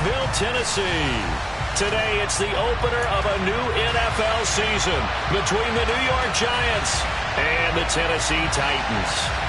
Nashville, Tennessee. Today, it's the opener of a new NFL season between the New York Giants and the Tennessee Titans.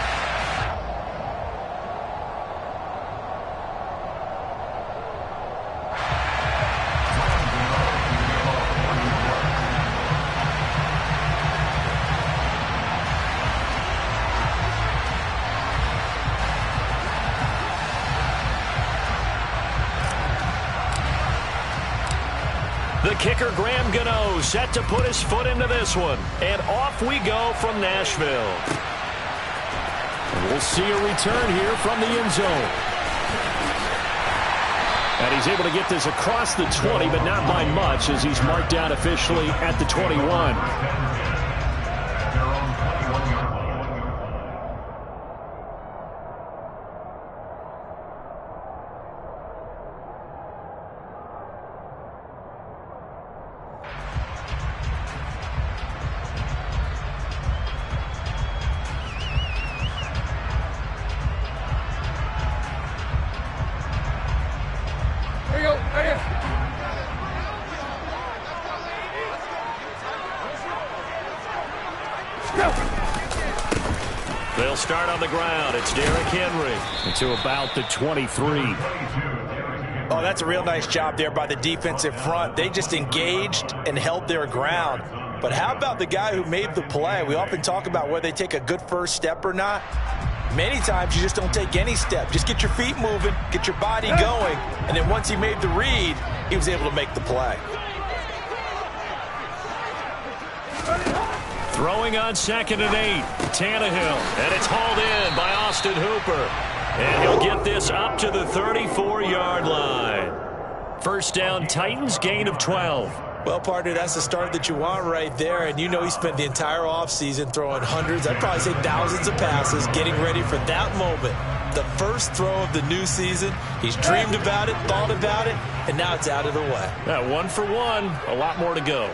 The kicker, Graham Gano, set to put his foot into this one. And off we go from Nashville. We'll see a return here from the end zone. And he's able to get this across the 20, but not by much, as he's marked down officially at the 21. They'll start on the ground. It's Derrick Henry to about the 23. Oh, that's a real nice job there by the defensive front. They just engaged and held their ground. But how about the guy who made the play? We often talk about whether they take a good first step or not. Many times you just don't take any step. Just get your feet moving, get your body going, and then once he made the read, he was able to make the play. Throwing on 2nd and 8, Tannehill, and it's hauled in by Austin Hooper. And he'll get this up to the 34-yard line. First down, Titans, gain of 12. Well, partner, that's the start that you want right there. And you know he spent the entire offseason throwing hundreds, I'd probably say thousands of passes, getting ready for that moment. The first throw of the new season. He's dreamed about it, thought about it, and now it's out of the way. 1 for 1, a lot more to go.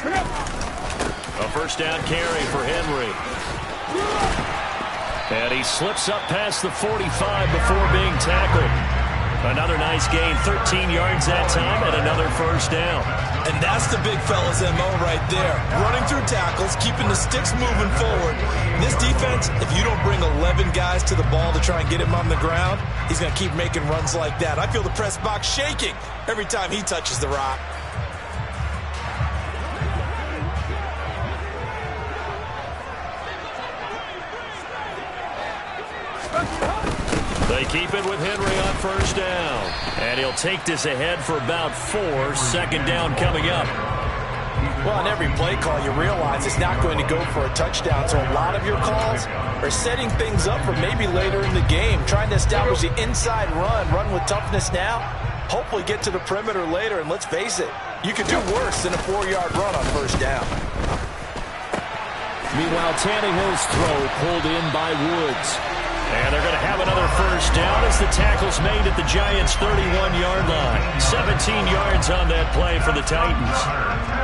A first down carry for Henry. And he slips up past the 45 before being tackled. Another nice gain, 13 yards that time, and another first down. And that's the big fella's MO right there. Running through tackles, keeping the sticks moving forward. This defense, if you don't bring 11 guys to the ball to try and get him on the ground, he's going to keep making runs like that. I feel the press box shaking every time he touches the rock. They keep it with Henry on first down. And he'll take this ahead for about 4. Second down coming up. Well, on every play call, you realize it's not going to go for a touchdown. So a lot of your calls are setting things up for maybe later in the game, trying to establish the inside run with toughness now, hopefully get to the perimeter later. And let's face it, you could do worse than a 4-yard run on first down. Meanwhile, Tannehill's throw pulled in by Woods. And they're going to have another first down as the tackle's made at the Giants' 31-yard line. 17 yards on that play for the Titans.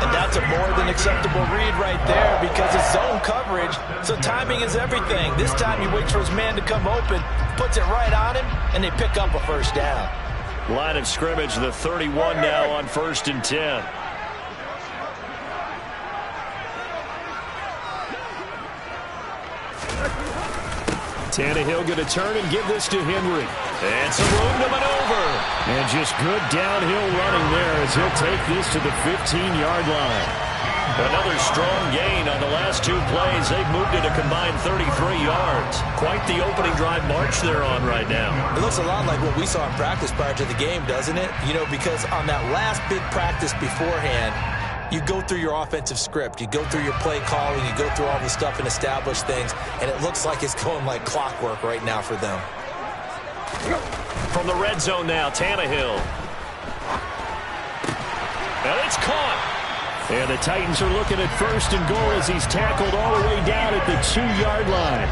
And that's a more than acceptable read right there because it's zone coverage, so timing is everything. This time he waits for his man to come open, puts it right on him, and they pick up a first down. Line of scrimmage, the 31 now on 1st and 10. Tannehill going to turn and give this to Henry. And some room to maneuver. And just good downhill running there as he'll take this to the 15-yard line. Another strong gain on the last 2 plays. They've moved it a combined 33 yards. Quite the opening drive march they're on right now. It looks a lot like what we saw in practice prior to the game, doesn't it? You know, because on that last big practice beforehand, you go through your offensive script, you go through your play calling, you go through all the stuff and establish things, and it looks like it's going like clockwork right now for them. From the red zone now, Tannehill. And it's caught. And the Titans are looking at 1st and goal as he's tackled all the way down at the 2-yard line.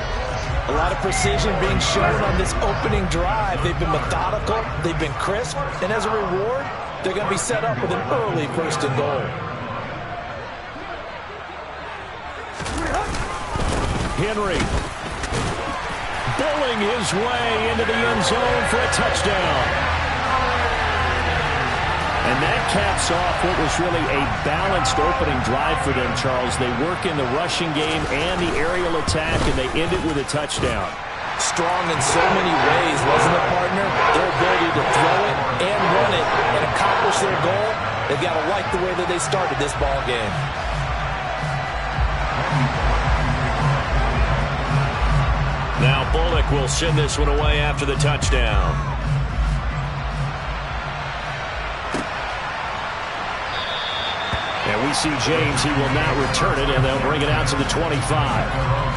A lot of precision being shown on this opening drive. They've been methodical, they've been crisp, and as a reward, they're going to be set up with an early 1st and goal. Henry. pulling his way into the end zone for a touchdown. And that caps off what was really a balanced opening drive for them, Charles. They work in the rushing game and the aerial attack, and they end it with a touchdown. Strong in so many ways, wasn't it, partner? Their ability to throw it and run it and accomplish their goal, they've got to like the way that they started this ball game. Now Bullock will send this one away after the touchdown. And we see James. He will not return it, and they'll bring it out to the 25.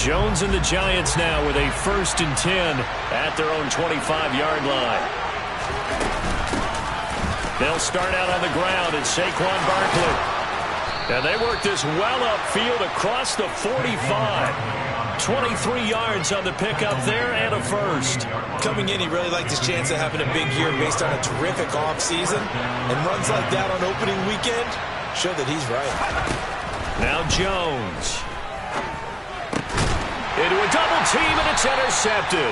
Jones and the Giants now with a 1st and 10 at their own 25-yard line. They'll start out on the ground, and Saquon Barkley. And they work this well upfield across the 45. 23 yards on the pickup there and a 1st. Coming in, he really liked his chance of having a big year based on a terrific offseason. And runs like that on opening weekend show that he's right. Now Jones. Into a double team, and it's intercepted.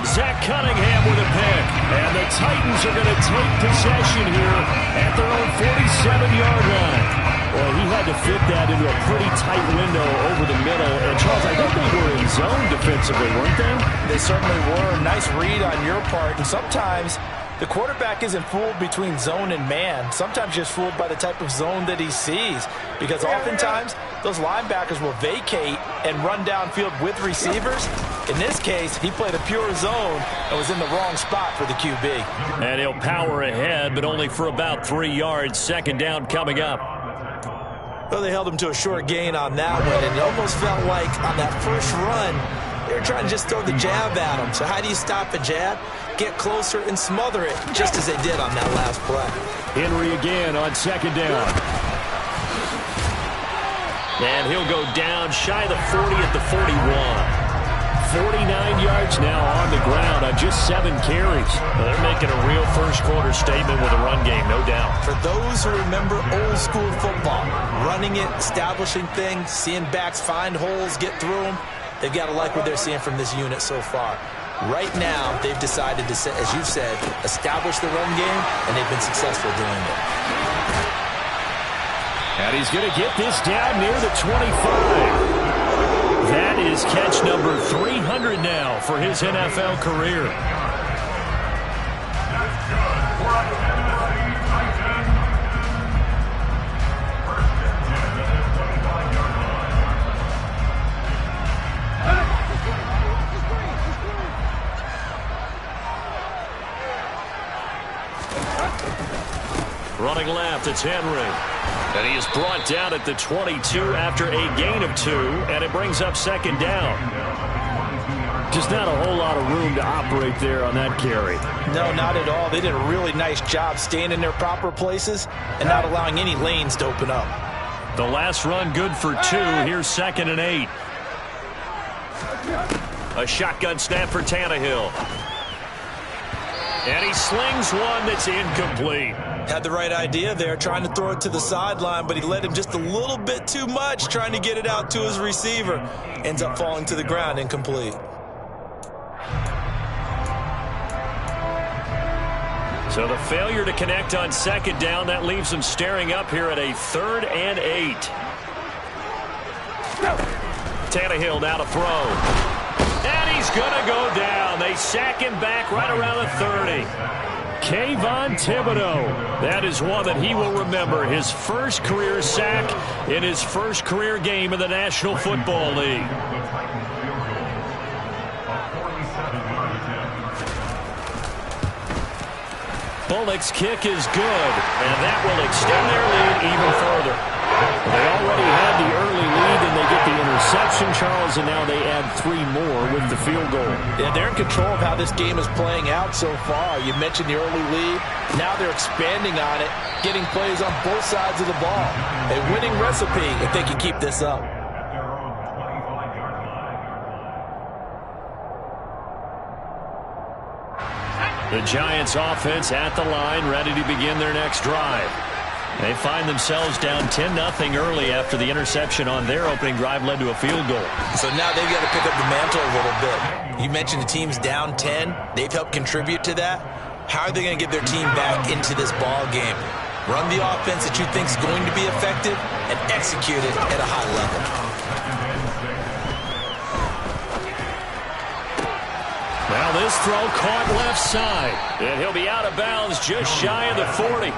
Zach Cunningham with a pick. And the Titans are going to take possession here at their own 47-yard line. Well, he had to fit that into a pretty tight window over the middle. And, Charles, I think they were in zone defensively, weren't they? They certainly were. Nice read on your part. And sometimes the quarterback isn't fooled between zone and man. Sometimes just fooled by the type of zone that he sees. Because oftentimes those linebackers will vacate and run downfield with receivers. In this case, he played a pure zone and was in the wrong spot for the QB. And he'll power ahead, but only for about 3 yards. 2nd down coming up. Well, they held him to a short gain on that one, and it almost felt like on that first run, they were trying to just throw the jab at him. So how do you stop a jab? Get closer and smother it, just as they did on that last play. Henry again on 2nd down. And he'll go down shy of the 40 at the 41. 49 yards now on the ground on just 7 carries. Well, they're making a real first-quarter statement with a run game, no doubt. For those who remember old-school football, running it, establishing things, seeing backs find holes, get through them, they've got to like what they're seeing from this unit so far. Right now, they've decided to, as you've said, establish the run game, and they've been successful doing it. And he's going to get this down near the 25. That is catch number 300 now for his NFL career. Running left, it's Henry. And he is brought down at the 22 after a gain of 2, and it brings up 2nd down. Just not a whole lot of room to operate there on that carry. No, not at all. They did a really nice job staying in their proper places and not allowing any lanes to open up. The last run good for 2. Here's 2nd and 8. A shotgun snap for Tannehill. And he slings one that's incomplete. Had the right idea there, trying to throw it to the sideline, but he led him just a little bit too much, trying to get it out to his receiver. Ends up falling to the ground, incomplete. So the failure to connect on 2nd down, that leaves him staring up here at a 3rd and 8. Tannehill now to throw. And he's going to go down. They sack him back right around the 30. Kayvon Thibodeaux. That is one that he will remember. His first career sack in his first career game in the National Football League. Bullock's kick is good, and that will extend their lead even further. They already had the early lead, and they get the interception, Charles, and now they add 3 more with the field goal. Yeah, they're in control of how this game is playing out so far. You mentioned the early lead. Now they're expanding on it, getting plays on both sides of the ball. A winning recipe if they can keep this up. The Giants offense at the line, ready to begin their next drive. They find themselves down 10-0 early after the interception on their opening drive led to a field goal. So now they've got to pick up the mantle a little bit. You mentioned the team's down 10. They've helped contribute to that. How are they going to get their team back into this ball game? Run the offense that you think is going to be effective and execute it at a high level. Well, this throw caught left side, and he'll be out of bounds just shy of the 40.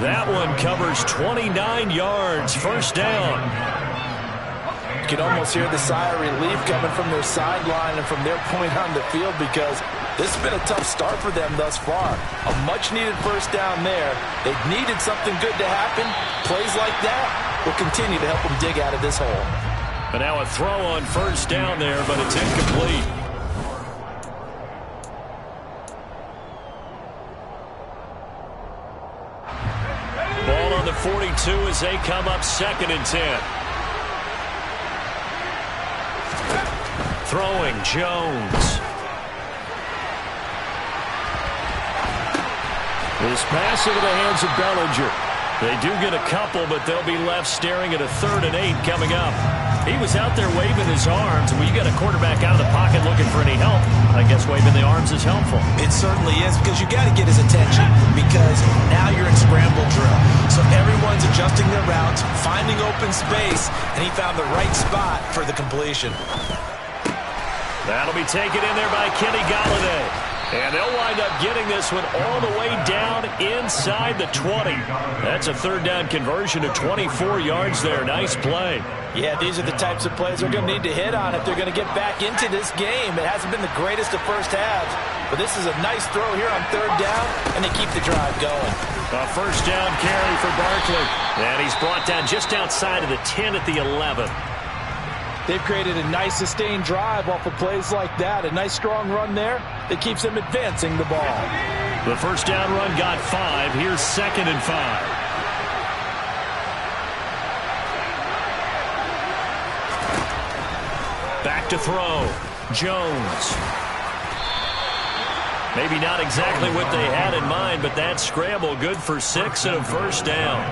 That one covers 29 yards, first down. You can almost hear the sigh of relief coming from their sideline and from their point on the field because this has been a tough start for them thus far. A much-needed first down there. They've needed something good to happen. Plays like that will continue to help them dig out of this hole. But now a throw on first down there, but it's incomplete. Ball on the 42 as they come up 2nd and 10. Throwing, Jones. This pass into the hands of Bellinger. They do get a couple, but they'll be left staring at a 3rd and 8 coming up. He was out there waving his arms. When you get a quarterback out of the pocket looking for any help, I guess waving the arms is helpful. It certainly is because you got to get his attention because now you're in scramble drill. So everyone's adjusting their routes, finding open space, and he found the right spot for the completion. That'll be taken in there by Kenny Golladay. And they'll wind up getting this one all the way down inside the 20. That's a 3rd down conversion to 24 yards there. Nice play. Yeah, these are the types of plays they're going to need to hit on if they're going to get back into this game. It hasn't been the greatest of first halves, but this is a nice throw here on 3rd down, and they keep the drive going. A first down carry for Barkley. And he's brought down just outside of the 10 at the 11. They've created a nice sustained drive off of plays like that. A nice strong run there that keeps them advancing the ball. The first down run got 5. Here's 2nd and 5. Back to throw. Jones. Maybe not exactly what they had in mind, but that scramble good for 6 and a first down.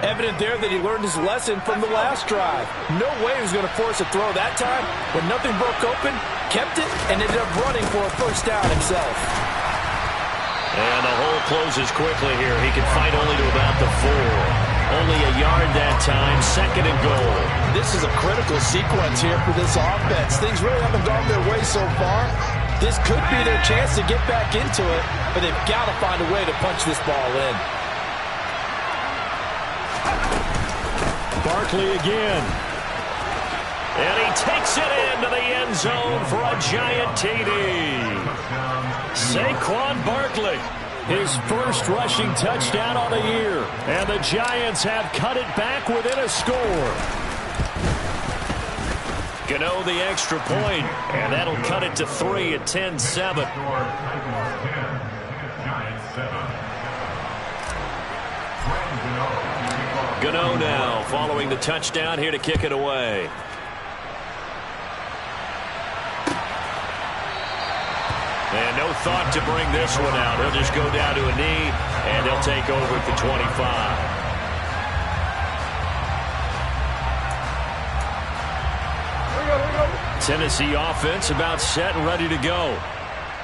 Evident there that he learned his lesson from the last drive. No way he was going to force a throw that time. When nothing broke open, kept it, and ended up running for a first down himself. And the hole closes quickly here. He can fight only to about the 4. Only a yard that time, 2nd and goal. This is a critical sequence here for this offense. Things really haven't gone their way so far. This could be their chance to get back into it, but they've got to find a way to punch this ball in. Barkley again. And he takes it into the end zone for a giant TD. Saquon Barkley, his first rushing touchdown on the year. And the Giants have cut it back within a score. Gano the extra point, and that'll cut it to 3 at 10-7. Gano now following the touchdown here to kick it away. And no thought to bring this one out. He'll just go down to a knee, and they'll take over at the 25. Tennessee offense about set and ready to go.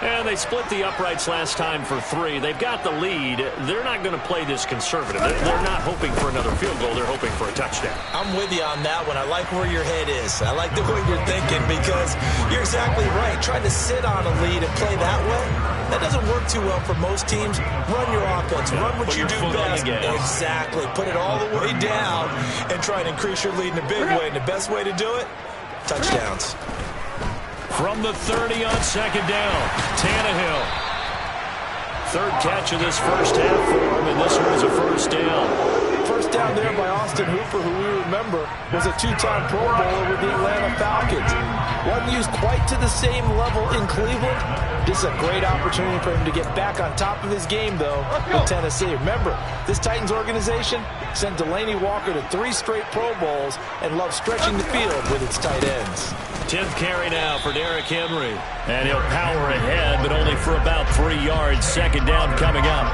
And they split the uprights last time for 3. They've got the lead. They're not going to play this conservative. They're not hoping for another field goal. They're hoping for a touchdown. I'm with you on that one. I like where your head is. I like the way you're thinking because you're exactly right. Trying to sit on a lead and play that way, that doesn't work too well for most teams. Run your offense. Run what you do best. Exactly. Put it all the way down and try and increase your lead in a big way. And the best way to do it, touchdowns. From the 30 on 2nd down, Tannehill. 3rd catch of this first half for him, and this one is a first down. First down there by Austin Hooper, who we remember was a 2-time Pro Bowler with the Atlanta Falcons. Wasn't used quite to the same level in Cleveland. This is a great opportunity for him to get back on top of his game, though, with Tennessee. Remember, this Titans organization sent Delaney Walker to 3 straight Pro Bowls and loves stretching the field with its tight ends. 10th carry now for Derrick Henry. And he'll power ahead, but only for about 3 yards. Second down coming up.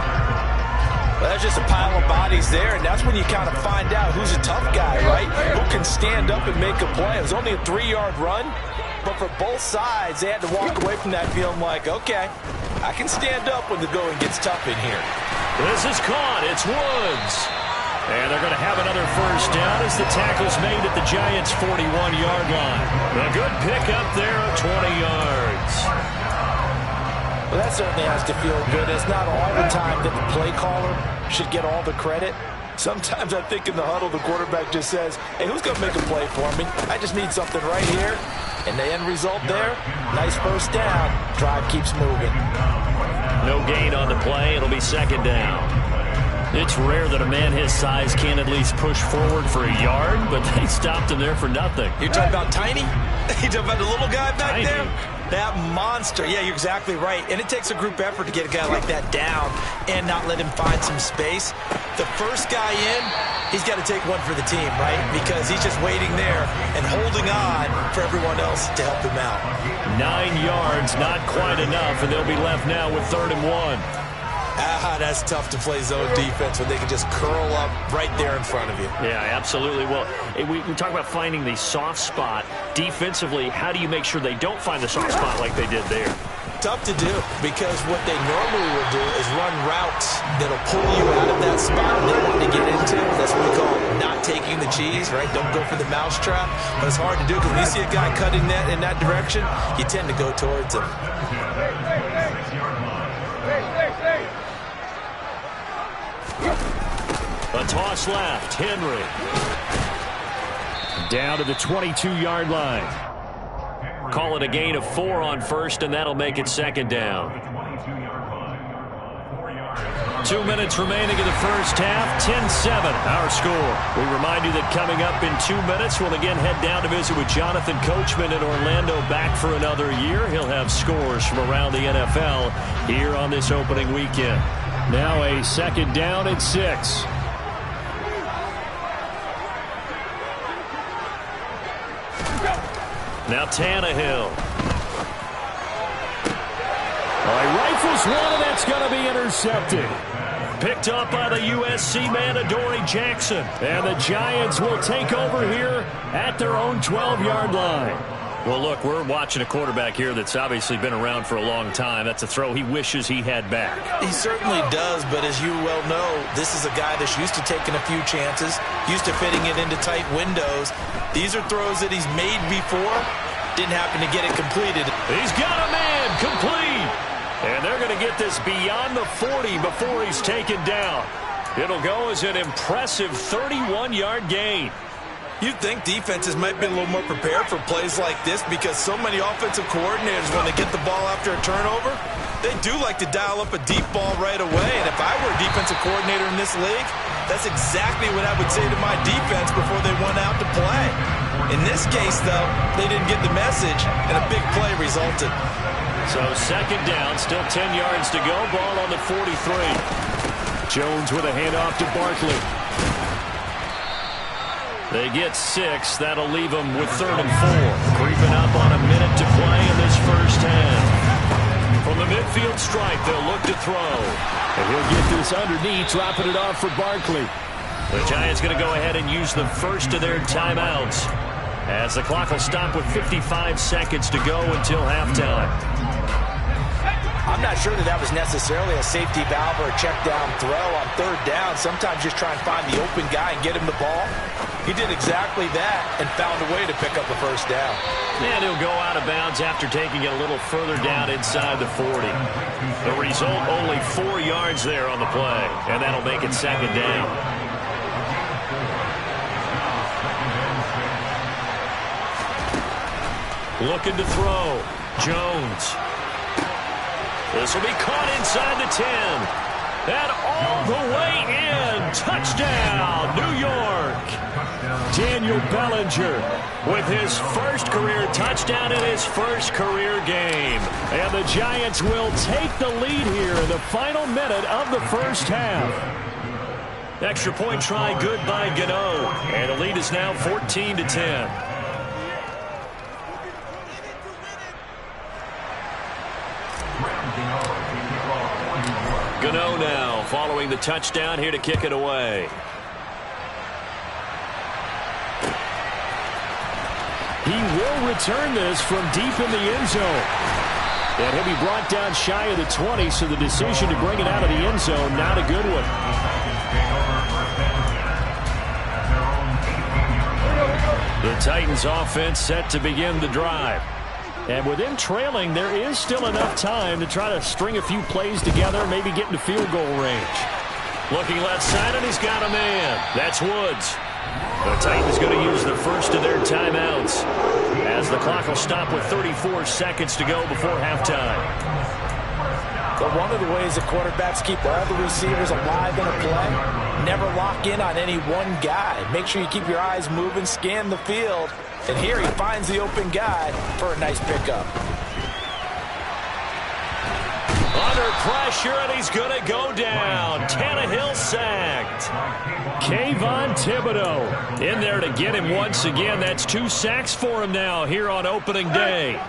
Well, that's just a pile of bodies there, and that's when you kind of find out who's a tough guy, right? Who can stand up and make a play. It was only a 3-yard run, but for both sides, they had to walk away from that feeling like, okay, I can stand up when the going gets tough in here. This is caught. It's Woods. And they're going to have another first down as the tackle's made at the Giants' 41-yard line. A good pickup there of 20 yards. Well, that certainly has to feel good. It's not all the time that the play caller should get all the credit. Sometimes I think in the huddle, the quarterback just says, hey, who's going to make a play for me? I just need something right here. And the end result there, nice first down. Drive keeps moving. No gain on the play. It'll be second down. It's rare that a man his size can't at least push forward for a yard, but they stopped him there for nothing. You're talking about Tiny? You're talking about the little guy back Tiny. there? That monster. Yeah, you're exactly right. And it takes a group effort to get a guy like that down and not let him find some space. The first guy in, he's got to take one for the team, right? Because he's just waiting there and holding on for everyone else to help him out. 9 yards, not quite enough, and they'll be left now with 3rd and 1. That's tough to play zone defense when they can just curl up right there in front of you. Yeah, absolutely. Well, we talk about finding the soft spot. Defensively, how do you make sure they don't find the soft spot like they did there? Tough to do, because what they normally will do is run routes that'll pull you out of that spot they want to get into. That's what we call not taking the cheese, right? Don't go for the mousetrap. But it's hard to do because when you see a guy cutting that in that direction, you tend to go towards him. A toss left. Henry. Down to the 22-yard line. Call it a gain of 4 on first, and that'll make it second down. 2 minutes remaining in the first half. 10-7, our score. We remind you that coming up in 2 minutes, we'll again head down to visit with Jonathan Coachman in Orlando, back for another year. He'll have scores from around the NFL here on this opening weekend. Now a second down and 6. Now Tannehill. He rifles one, and that's going to be intercepted. Picked up by the USC man, Adoree Jackson. And the Giants will take over here at their own 12-yard line. Well, look, we're watching a quarterback here that's obviously been around for a long time. That's a throw he wishes he had back. He certainly does, but as you well know, this is a guy that's used to taking a few chances, used to fitting it into tight windows. These are throws that he's made before. Didn't happen to get it completed. He's got a man complete. And they're going to get this beyond the 40 before he's taken down. It'll go as an impressive 31-yard gain. You'd think defenses might be a little more prepared for plays like this because so many offensive coordinators, when they get the ball after a turnover, they do like to dial up a deep ball right away. And if I were a defensive coordinator in this league, that's exactly what I would say to my defense before they went out to play. In this case, though, they didn't get the message, and a big play resulted. So second down, still 10 yards to go. Ball on the 43. Jones with a handoff to Barkley. They get 6. That'll leave them with 3rd and 4. Creeping up on a minute to play in this first half. From the midfield stripe, they'll look to throw. And he'll get this underneath, dropping it off for Barkley. The Giants going to go ahead and use the first of their timeouts, as the clock will stop with 55 seconds to go until halftime. I'm not sure that was necessarily a safety valve or a check down throw on 3rd down. Sometimes just try and find the open guy and get him the ball. He did exactly that and found a way to pick up the first down. And he'll go out of bounds after taking it a little further down inside the 40. The result, only 4 yards there on the play, and that'll make it second down. Looking to throw. Jones. This will be caught inside the 10. And all the way in. Touchdown, New York. Daniel Bellinger with his first career touchdown in his first career game. And the Giants will take the lead here in the final minute of the first half. Extra point try good by Gano. And the lead is now 14-10. Gano now following the touchdown here to kick it away. He will return this from deep in the end zone. And he'll be brought down shy of the 20, so the decision to bring it out of the end zone, not a good one. The Titans offense set to begin the drive. And with them trailing, there is still enough time to try to string a few plays together, maybe get into field goal range. Looking left side, and he's got a man. That's Woods. The Titans going to use the first of their timeouts as the clock will stop with 34 seconds to go before halftime. But one of the ways that quarterbacks keep all the receivers alive in a play, never lock in on any one guy. Make sure you keep your eyes moving, scan the field. And here he finds the open guy for a nice pickup. Under pressure, and he's going to go down. Tannehill sacked. Kayvon Thibodeaux in there to get him once again. That's 2 sacks for him now here on opening day.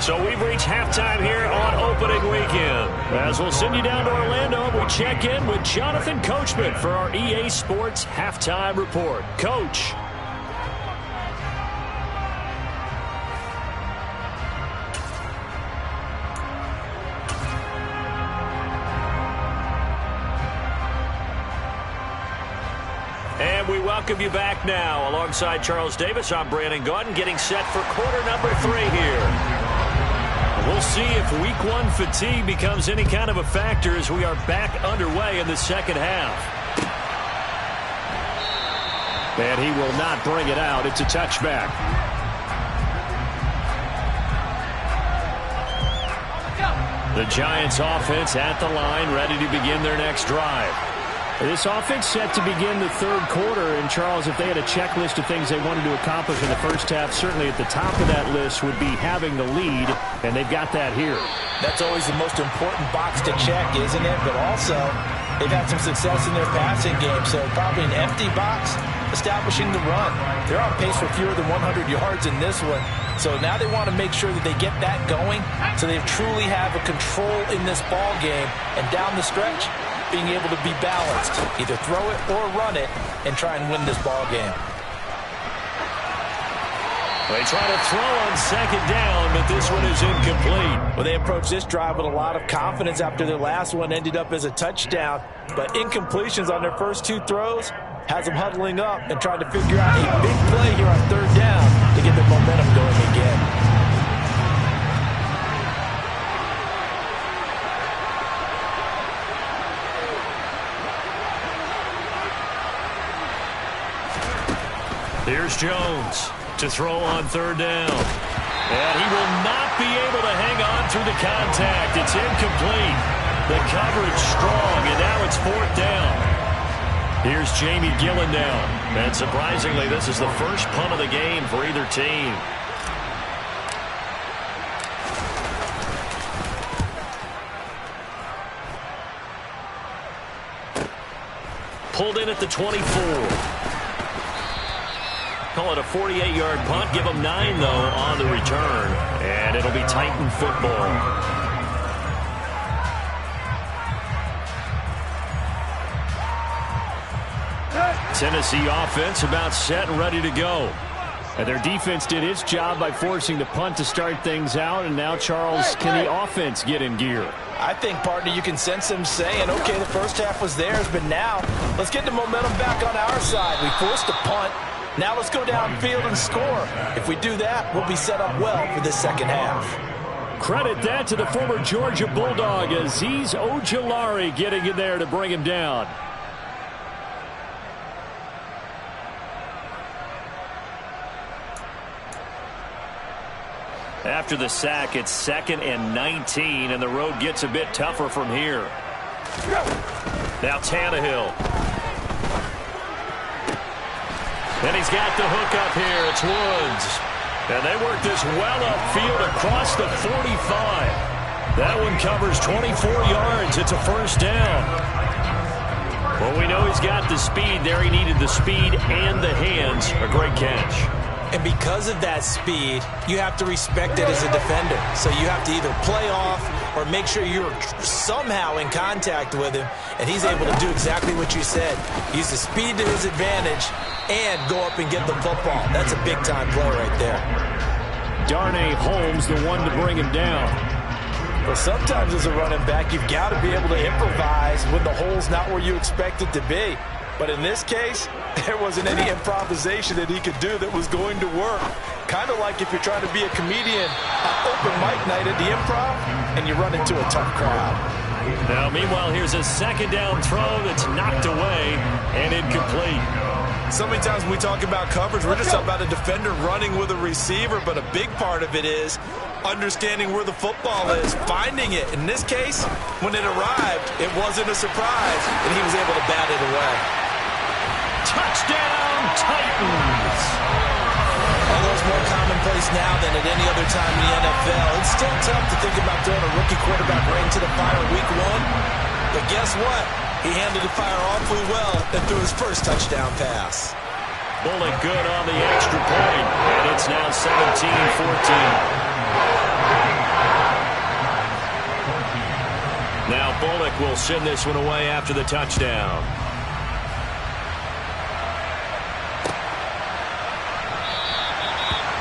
So we've reached halftime here on opening weekend. As we'll send you down to Orlando, we check in with Jonathan Coachman for our EA Sports Halftime Report. Coach. And we welcome you back now. Alongside Charles Davis, I'm Brandon Gaudin, getting set for quarter number 3 here. We'll see if week 1 fatigue becomes any kind of a factor as we are back underway in the second half. And he will not bring it out. It's a touchback. The Giants offense at the line, ready to begin their next drive. This offense set to begin the third quarter, and Charles, if they had a checklist of things they wanted to accomplish in the first half, certainly at the top of that list would be having the lead, and they've got that here. That's always the most important box to check, isn't it? But also, they've had some success in their passing game, so probably an empty box, establishing the run. They're on pace for fewer than 100 yards in this one, so now they want to make sure that they get that going so they truly have a control in this ball game, and down the stretch, being able to be balanced, either throw it or run it, and try and win this ball game. They try to throw on second down, but this one is incomplete. Well, they approached this drive with a lot of confidence after their last one ended up as a touchdown, but incompletions on their first 2 throws has them huddling up and trying to figure out a big play here on third down to get their momentum going again. Here's Jones to throw on third down. And he will not be able to hang on through the contact. It's incomplete. The coverage strong, and now it's 4th down. Here's Jamie Gillen down. And surprisingly, this is the first punt of the game for either team. Pulled in at the 24. Call it a 48-yard punt. Give them 9, though, on the return. And it'll be Titan football. Tennessee offense about set and ready to go. And their defense did its job by forcing the punt to start things out. And now, Charles, can the offense get in gear? I think, partner, you can sense them saying, okay, the first half was theirs, but now let's get the momentum back on our side. We forced a punt. Now let's go downfield and score. If we do that, we'll be set up well for this second half. Credit that to the former Georgia Bulldog, Azeez Ojulari getting in there to bring him down. After the sack, it's 2nd and 19, and the road gets a bit tougher from here. Now Tannehill. And he's got the hook up here. It's Woods. And they work this well upfield across the 45. That one covers 24 yards. It's a first down. Well, we know he's got the speed there. He needed the speed and the hands. A great catch. And And because of that speed, you have to respect it as a defender. So you have to either play off or make sure you're somehow in contact with him, and he's able to do exactly what you said. Use the speed to his advantage and go up and get the football. That's a big-time play right there. Darnay Holmes, the one to bring him down. Well, sometimes as a running back, you've got to be able to improvise when the hole's not where you expect it to be. But in this case, there wasn't any improvisation that he could do that was going to work. Kind of like if you're trying to be a comedian at open mic night at the Improv and you run into a tough crowd. Now, meanwhile, here's a second down throw that's knocked away and incomplete. So many times when we talk about coverage, we're just talking about a defender running with a receiver, but a big part of it is understanding where the football is, finding it. In this case, when it arrived, it wasn't a surprise, and he was able to bat it away. Touchdown, Titans! Although it's more commonplace now than at any other time in the NFL, it's still tough to think about throwing a rookie quarterback right into the fire week one. But guess what? He handled the fire awfully well and threw his first touchdown pass. Bullock good on the extra point, and it's now 17-14. Now Bullock will send this one away after the touchdown.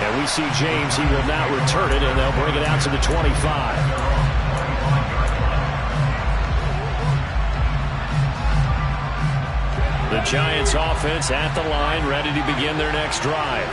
And we see James, he will not return it, and they'll bring it out to the 25. The Giants offense at the line, ready to begin their next drive.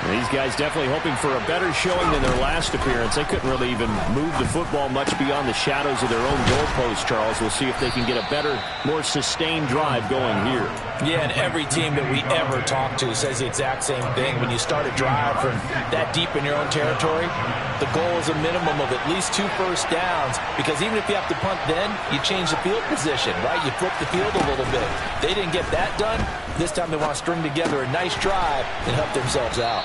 And these guys definitely hoping for a better showing than their last appearance. They couldn't really even move the football much beyond the shadows of their own goalpost, Charles. We'll see if they can get a better, more sustained drive going here. Yeah, and every team that we ever talk to says the exact same thing. When you start a drive from that deep in your own territory, the goal is a minimum of at least 2 first downs, because even if you have to punt then, you change the field position, right? You flip the field a little bit. They didn't get that done. This time they want to string together a nice drive and help themselves out.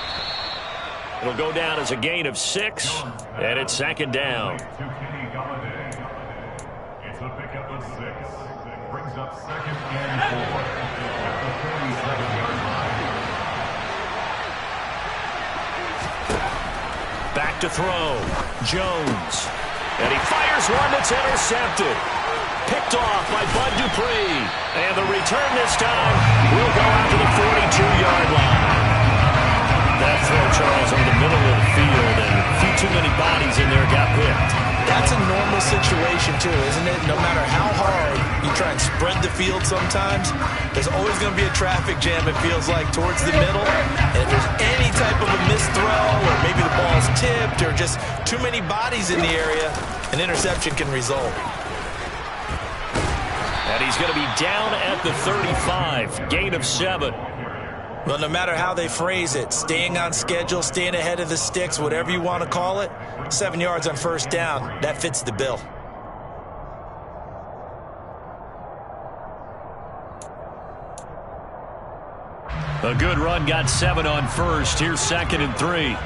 It'll go down as a gain of 6, and it's second down. It's a pickup of 6. Brings up second and 4 at the 37-yard line. Back to throw. Jones. And he fires one that's intercepted. Picked off by Bud Dupree. And the return this time will go out to the 42-yard line. That throw, Charles, over the middle of the field, and a few too many bodies in there got picked. That's a normal situation, too, isn't it? No matter how hard you try and spread the field sometimes, there's always going to be a traffic jam, it feels like, towards the middle. And if there's any type of a missed throw, or maybe the ball's tipped, or just too many bodies in the area, an interception can result. And he's going to be down at the 35, gain of 7. Well, no matter how they phrase it, staying on schedule, staying ahead of the sticks, whatever you want to call it, 7 yards on first down, that fits the bill. A good run, got 7 on first. Here's second and 3.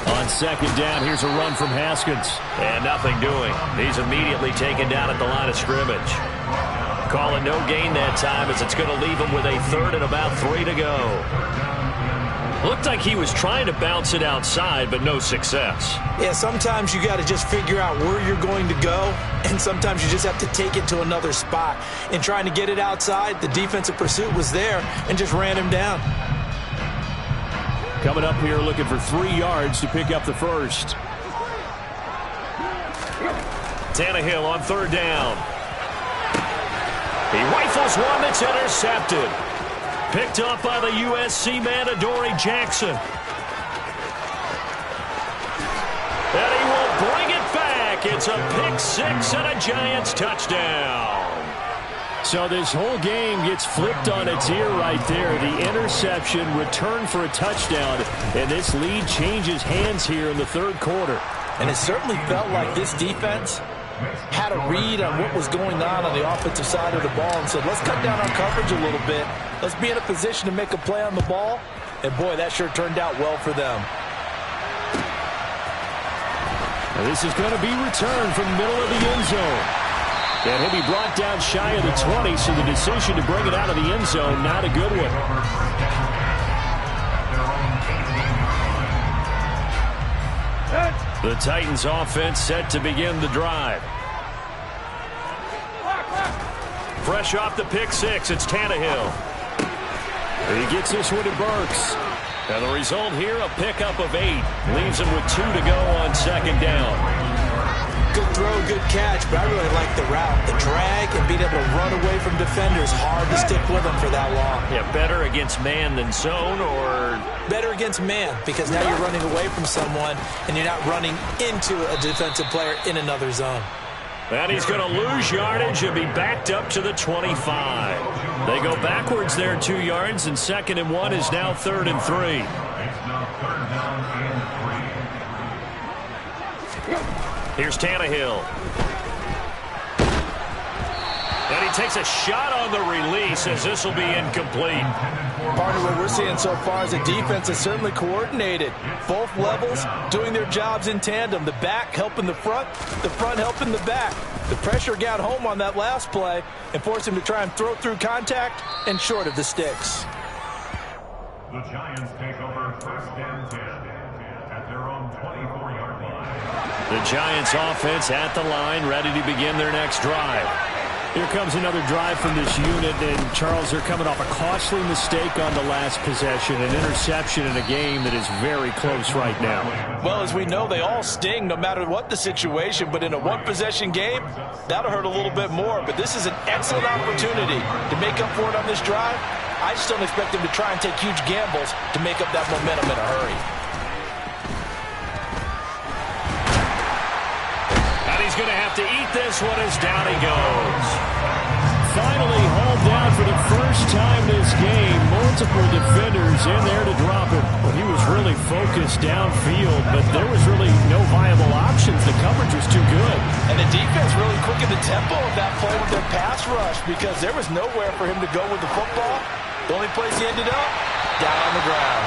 On second down, here's a run from Haskins. And nothing doing. He's immediately taken down at the line of scrimmage. Calling no gain that time, as it's going to leave him with a 3rd and about 3 to go. Looked like he was trying to bounce it outside, but no success. Yeah, sometimes you got to just figure out where you're going to go, and sometimes you just have to take it to another spot. In trying to get it outside, the defensive pursuit was there and just ran him down. Coming up here looking for 3 yards to pick up the first. Tannehill on 3rd down. He rifles one that's intercepted. Picked up by the USC man, Adoree Jackson. And he will bring it back. It's a pick 6 and a Giants touchdown. So this whole game gets flipped on its ear right there. The interception, return for a touchdown, and this lead changes hands here in the 3rd quarter. And it certainly felt like this defense had a read on what was going on the offensive side of the ball and said, let's cut down our coverage a little bit. Let's be in a position to make a play on the ball. And, boy, that sure turned out well for them. And this is going to be returned from the middle of the end zone. And he'll be brought down shy of the 20, so the decision to bring it out of the end zone, not a good one. The Titans offense set to begin the drive. Fresh off the pick six, it's Tannehill. He gets this one to Burks. And the result here, a pickup of 8. Leaves him with 2 to go on second down. Good throw, good catch, but I really like the route. The drag and being able to run away from defenders. Hard to stick with them for that long. Yeah, better against man than zone, or better against man, because now you're running away from someone and you're not running into a defensive player in another zone. And he's going to lose yardage and be backed up to the 25. They go backwards there 2 yards, and 2nd and 1 is now 3rd and 3. It's now 3rd down and 3. Here's Tannehill. And he takes a shot on the release as this will be incomplete. Partner, what we're seeing so far is the defense is certainly coordinated. Both levels doing their jobs in tandem. The back helping the front helping the back. The pressure got home on that last play and forced him to try and throw through contact and short of the sticks. The Giants take over 1st and 10 at their own 24-yard line. The Giants offense at the line, ready to begin their next drive. Here comes another drive from this unit, and Charles, they're coming off a costly mistake on the last possession, an interception in a game that is very close right now. Well, as we know, they all sting no matter what the situation, but in a one-possession game, that'll hurt a little bit more. But this is an excellent opportunity to make up for it on this drive. I just don't expect them to try and take huge gambles to make up that momentum in a hurry. And he's going to have to eat this one as down he goes. Finally hauled down for the first time this game. Multiple defenders in there to drop him. Well, he was really focused downfield, but there was really no viable options. The coverage was too good. And the defense really quickened the tempo of that play with their pass rush, because there was nowhere for him to go with the football. The only place he ended up, down on the ground.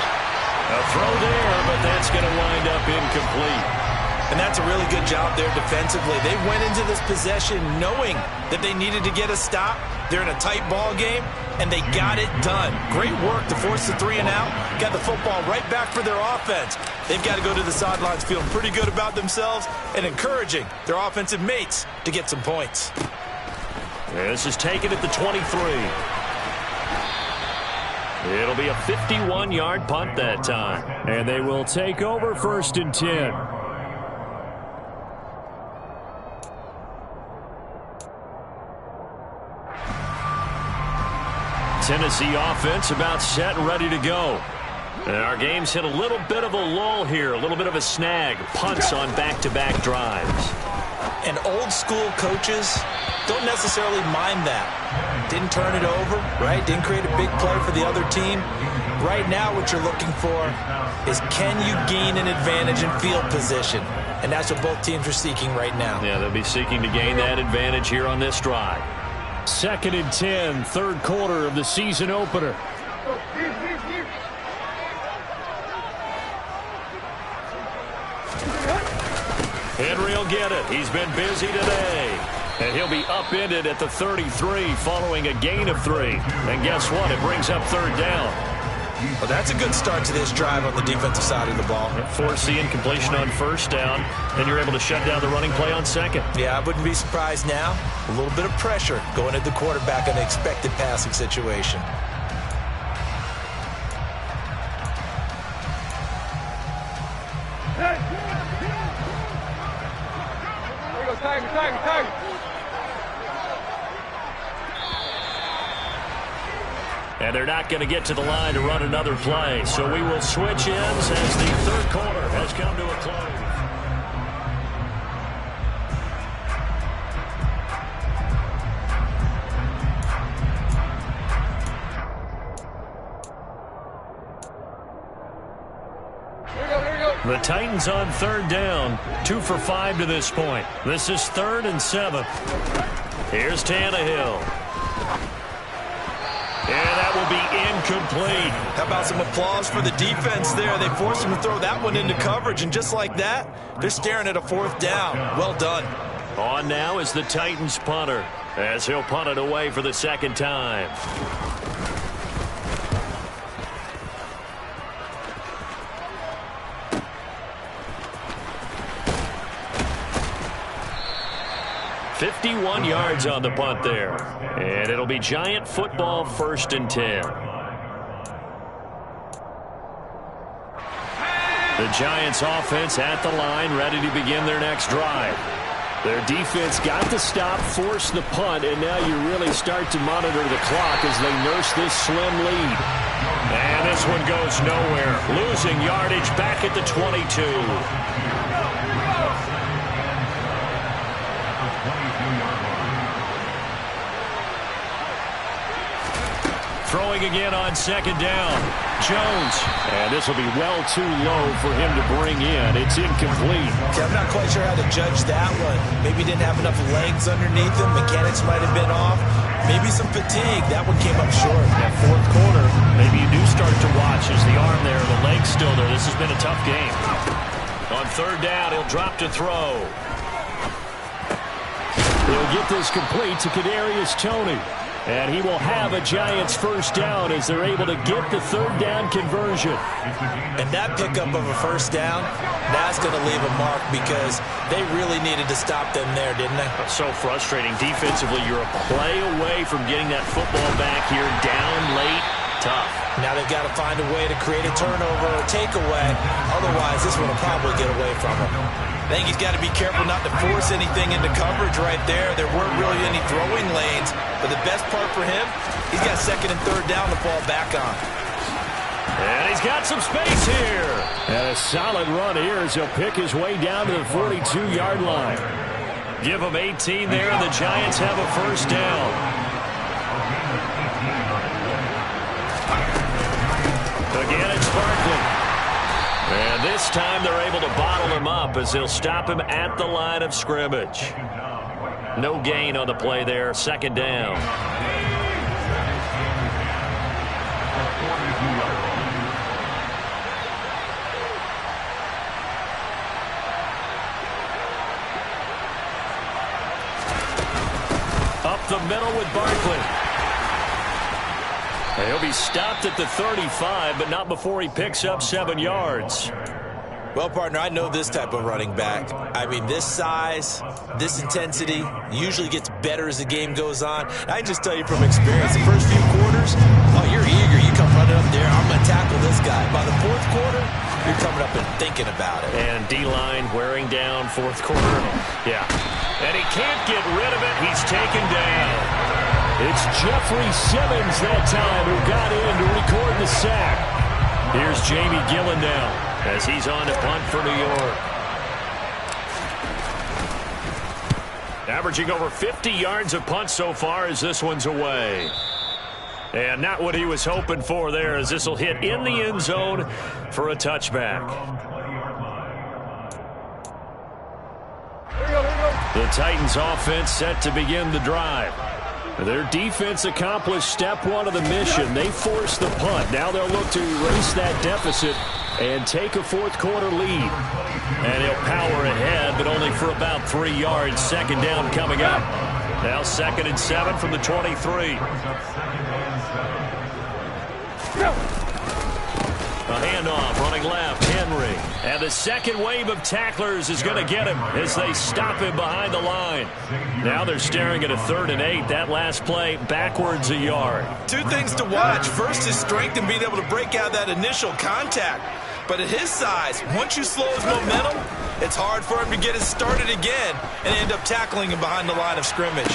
A throw there, but that's going to wind up incomplete. And that's a really good job there defensively. They went into this possession knowing that they needed to get a stop. They're in a tight ball game, and they got it done. Great work to force the 3 and out. Got the football right back for their offense. They've got to go to the sidelines feeling pretty good about themselves and encouraging their offensive mates to get some points. This is taken at the 23. It'll be a 51-yard punt that time. And they will take over 1st and 10. Tennessee offense about set and ready to go. And our game's hit a little bit of a lull here, a little bit of a snag. Punts on back-to-back drives. And old school coaches don't necessarily mind that. Didn't turn it over, right? Didn't create a big play for the other team. Right now what you're looking for is, can you gain an advantage in field position? And that's what both teams are seeking right now. Yeah, they'll be seeking to gain that advantage here on this drive. 2nd and 10, 3rd quarter of the season opener. Henry will get it. He's been busy today. And he'll be upended at the 33 following a gain of 3. And guess what? It brings up 3rd down. Well, that's a good start to this drive on the defensive side of the ball. Force the incompletion on 1st down, and you're able to shut down the running play on 2nd. Yeah, I wouldn't be surprised now. A little bit of pressure going at the quarterback on an expected passing situation. And they're not going to get to the line to run another play. So we will switch ends as the 3rd quarter has come to a close. The Titans on 3rd down, 2 for 5 to this point. This is 3rd and 7. Here's Tannehill. And that will be incomplete. How about some applause for the defense there? They forced him to throw that one into coverage, and just like that, They're staring at a 4th down. Well done. On now is the Titans punter, as he'll punt it away for the 2nd time. "51 yards on the punt there. And it'll be Giant football, 1st and 10. The Giants offense at the line, ready to begin their next drive. Their defense got the stop, forced the punt, and now you really start to monitor the clock as they nurse this slim lead. And this one goes nowhere. Losing yardage back at the 22. Throwing again on 2nd down. Jones. And this will be well too low for him to bring in. It's incomplete. Okay, I'm not quite sure how to judge that one. Maybe he didn't have enough legs underneath him. Mechanics might have been off. Maybe some fatigue. That one came up short. That 4th quarter, maybe you do start to watch as the arm there, the leg's still there. This has been a tough game. On 3rd down, he'll drop to throw. He'll get this complete to Kadarius Toney. And he will have a Giants 1st down as they're able to get the 3rd down conversion. And that pickup of a 1st down, that's going to leave a mark because they really needed to stop them there, didn't they? So frustrating. Defensively, you're a play away from getting that football back here. Down late, tough. Now they've got to find a way to create a turnover or takeaway. Otherwise, this one will probably get away from him. I think he's got to be careful not to force anything into coverage right there. There weren't really any throwing lanes. But the best part for him, he's got 2nd and 3rd down to fall back on. And he's got some space here. And a solid run here as he'll pick his way down to the 42-yard line. Give him 18 there, and the Giants have a 1st down. Again, it's Barkley. And this time they're able to bottle him up as they'll stop him at the line of scrimmage. No gain on the play there. 2nd down. Up the middle with Barkley. He'll be stopped at the 35, but not before he picks up 7 yards. Well, partner, I know this type of running back. I mean, this size, this intensity usually gets better as the game goes on. I can just tell you from experience, the first few quarters, oh, you're eager. You come running up there, I'm going to tackle this guy. By the 4th quarter, you're coming up and thinking about it. And D-line wearing down 4th quarter. Yeah. And he can't get rid of it. He's taken down. It's Jeffrey Simmons that time who got in to record the sack. Here's Jamie Gillen now as he's on to punt for New York. Averaging over 50 yards of punt so far as this one's away. And not what he was hoping for there as this will hit in the end zone for a touchback. The Titans offense set to begin the drive. Their defense accomplished step 1 of the mission. They forced the punt. Now they'll look to erase that deficit and take a 4th quarter lead. And he'll power ahead, but only for about 3 yards. 2nd down coming up. Now 2nd and 7 from the 23. A handoff running left, Henry. And the second wave of tacklers is going to get him as they stop him behind the line. Now they're staring at a 3rd and 8. That last play backwards a yard. 2 things to watch. First, his strength and being able to break out that initial contact. But at his size, once you slow his momentum, it's hard for him to get it started again and end up tackling him behind the line of scrimmage.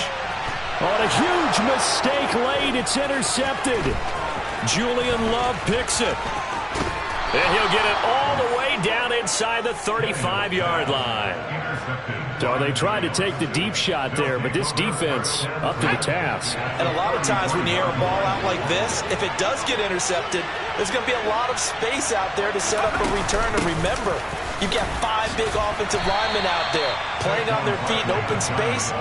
On a huge mistake late, it's intercepted. Julian Love picks it. And he'll get it all the way down inside the 35-yard line. So they tried to take the deep shot there, but this defense up to the task. And a lot of times when you air a ball out like this, if it does get intercepted, there's going to be a lot of space out there to set up a return. And remember, you've got 5 big offensive linemen out there playing on their feet in open space.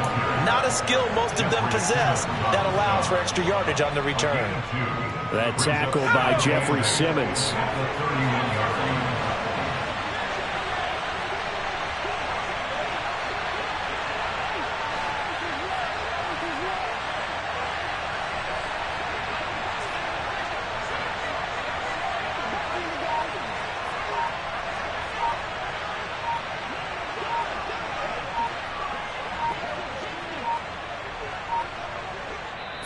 Not a skill most of them possess that allows for extra yardage on the return. That tackle by Jeffrey Simmons.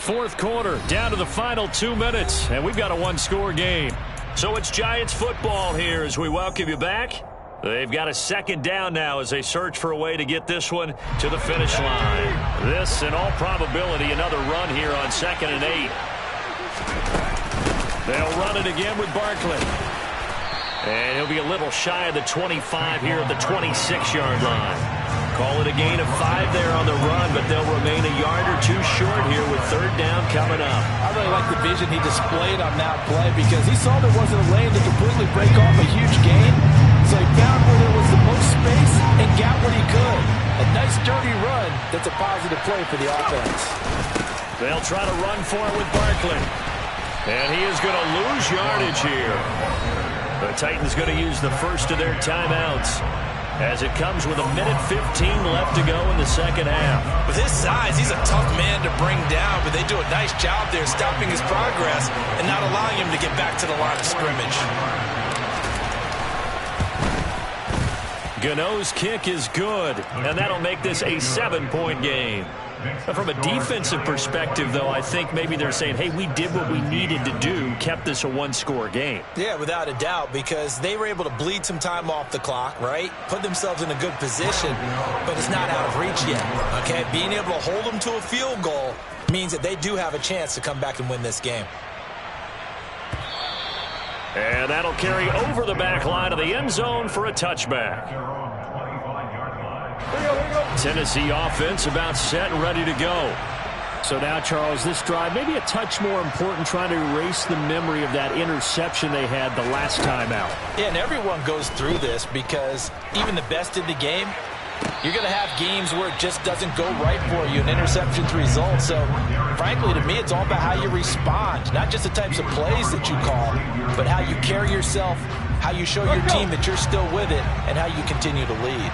fourth quarter, down to the final 2 minutes, and we've got a one-score game. So it's Giants football here as we welcome you back. They've got a second down now as they search for a way to get this one to the finish line. This, in all probability, another run here on 2nd and 8. They'll run it again with Barkley. And he'll be a little shy of the 25 here at the 26-yard line. Call it a gain of 5 there on the run, but they'll remain a yard or two short here with third down coming up. I really like the vision he displayed on that play because he saw there wasn't a lane to completely break off a huge gain. So he found where there was the most space and got what he could. A nice dirty run that's a positive play for the offense. They'll try to run for it with Barkley. And he is going to lose yardage here. The Titans going to use the first of their timeouts as it comes with 1:15 left to go in the second half. With his size, he's a tough man to bring down, but they do a nice job there stopping his progress and not allowing him to get back to the line of scrimmage. Gano's kick is good, and that'll make this a 7-point game. From a defensive perspective, though, I think maybe they're saying, hey, we did what we needed to do, kept this a one-score game. Yeah, without a doubt, because they were able to bleed some time off the clock, right? Put themselves in a good position, but it's not out of reach yet, okay? Being able to hold them to a field goal means that they do have a chance to come back and win this game. And that'll carry over the back line of the end zone for a touchback. Tennessee offense about set and ready to go. So now, Charles, this drive maybe a touch more important, trying to erase the memory of that interception they had the last time out. Yeah, and everyone goes through this because even the best in the game, you're going to have games where it just doesn't go right for you, and interceptions result. So, frankly, to me, it's all about how you respond, not just the types of plays that you call, but how you carry yourself, how you show your team that you're still with it, and how you continue to lead.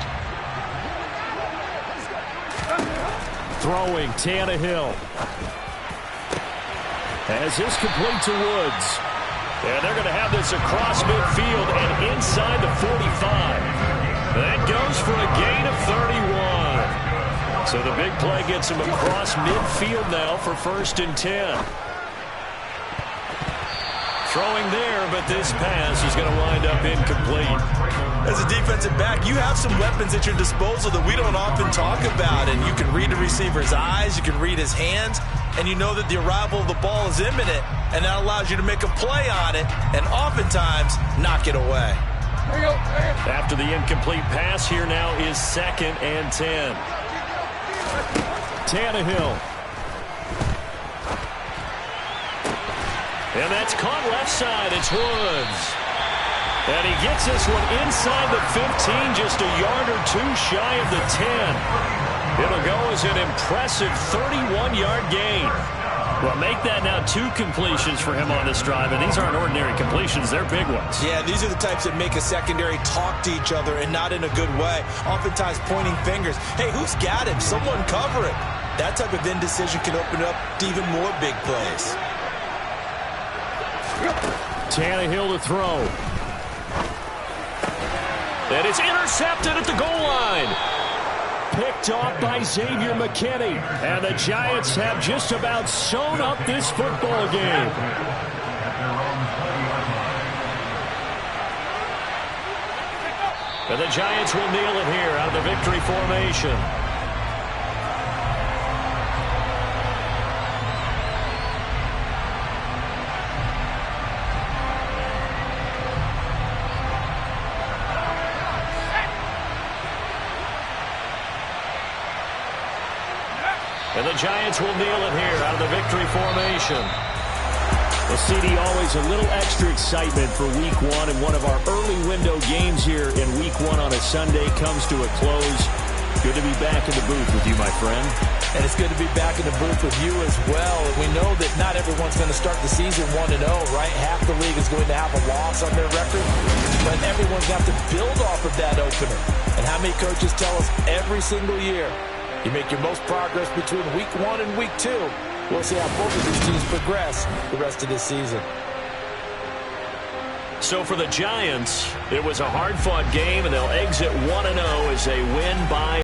Throwing, Tannehill. As this complete to Woods. And they're going to have this across midfield and inside the 45. That goes for a gain of 31. So the big play gets him across midfield now for 1st and 10. Throwing there, but this pass is going to wind up incomplete. As a defensive back, you have some weapons at your disposal that we don't often talk about, and you can read the receiver's eyes, you can read his hands, and you know that the arrival of the ball is imminent, and that allows you to make a play on it and oftentimes knock it away. After the incomplete pass, here now is 2nd and 10. Tannehill. And that's caught left side. It's Woods. And he gets this one inside the 15, just a yard or two shy of the 10. It'll go as an impressive 31-yard gain. Well, make that now 2 completions for him on this drive, and these aren't ordinary completions. They're big ones. Yeah, these are the types that make a secondary talk to each other and not in a good way, oftentimes pointing fingers. Hey, who's got him? Someone cover it. That type of indecision can open up to even more big plays. Tannehill to throw. And it's intercepted at the goal line. Picked off by Xavier McKinney. And the Giants have just about sewn up this football game. And the Giants will kneel it here out of the victory formation. And the Giants will kneel it here out of the victory formation. Well, CD, always a little extra excitement for Week 1, and one of our early window games here in Week 1 on a Sunday comes to a close. Good to be back in the booth with you, my friend. And it's good to be back in the booth with you as well. And we know that not everyone's going to start the season 1-0, right? Half the league is going to have a loss on their record. But everyone's got to build off of that opener. And how many coaches tell us every single year, you make your most progress between Week 1 and Week 2. We'll see how both of these teams progress the rest of this season. So for the Giants, it was a hard-fought game, and they'll exit 1-0 as they win by